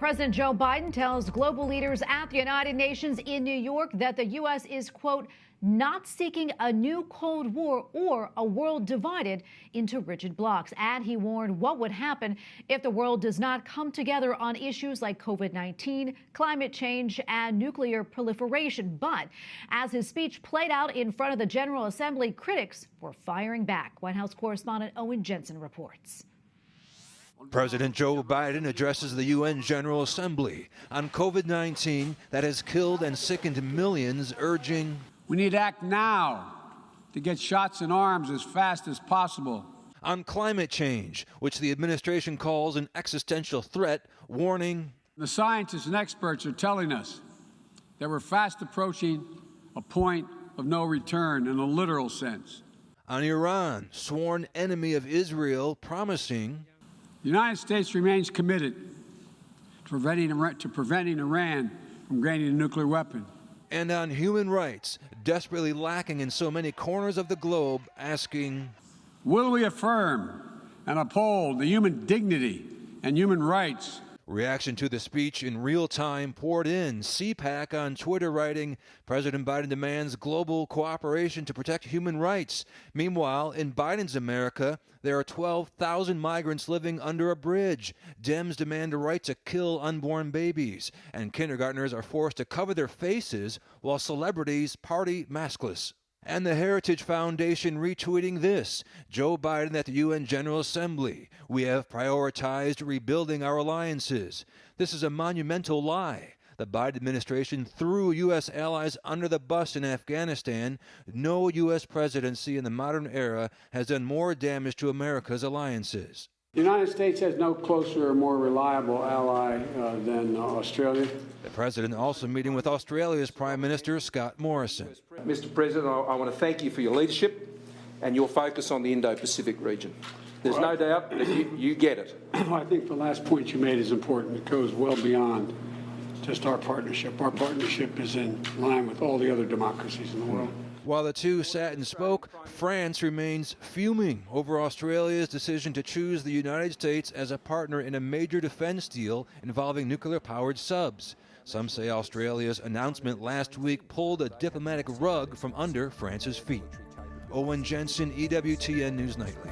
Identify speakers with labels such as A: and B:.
A: President Joe Biden tells global leaders at the United Nations in New York that the U.S. is, quote, not seeking a new Cold War or a world divided into rigid blocs. And he warned what would happen if the world does not come together on issues like COVID-19, climate change, and nuclear proliferation. But as his speech played out in front of the General Assembly, critics were firing back. White House correspondent Owen Jensen reports.
B: President Joe Biden addresses the UN General Assembly on COVID-19 that has killed and sickened millions, urging,
C: "We need to act now to get shots in arms as fast as possible."
B: On climate change, which the administration calls an existential threat, warning,
C: "The scientists and experts are telling us that we're fast approaching a point of no return in a literal sense."
B: On Iran, sworn enemy of Israel, promising,
C: "The United States remains committed to preventing Iran from gaining a nuclear weapon."
B: And on human rights, desperately lacking in so many corners of the globe, asking,
C: "Will we affirm and uphold the human dignity and human rights?"
B: Reaction to the speech in real time poured in. CPAC on Twitter writing, President Biden demands global cooperation to protect human rights. Meanwhile, in Biden's America, there are 12,000 migrants living under a bridge. Dems demand a right to kill unborn babies. And kindergartners are forced to cover their faces while celebrities party maskless. And the Heritage Foundation retweeting this. Joe Biden at the UN General Assembly. "We have prioritized rebuilding our alliances." This is a monumental lie. The Biden administration threw U.S. allies under the bus in Afghanistan. No U.S. presidency in the modern era has done more damage to America's alliances.
C: The United States has no closer or more reliable ally than Australia.
B: The president also meeting with Australia's Prime Minister Scott Morrison.
D: Mr. President, I want to thank you for your leadership and your focus on the Indo-Pacific region. There's no doubt that you get it.
C: I think the last point you made is important. It goes well beyond just our partnership. Our partnership is in line with all the other democracies in the world.
B: While the two sat and spoke, France remains fuming over Australia's decision to choose the United States as a partner in a major defense deal involving nuclear-powered subs. Some say Australia's announcement last week pulled a diplomatic rug from under France's feet. Owen Jensen, EWTN News Nightly.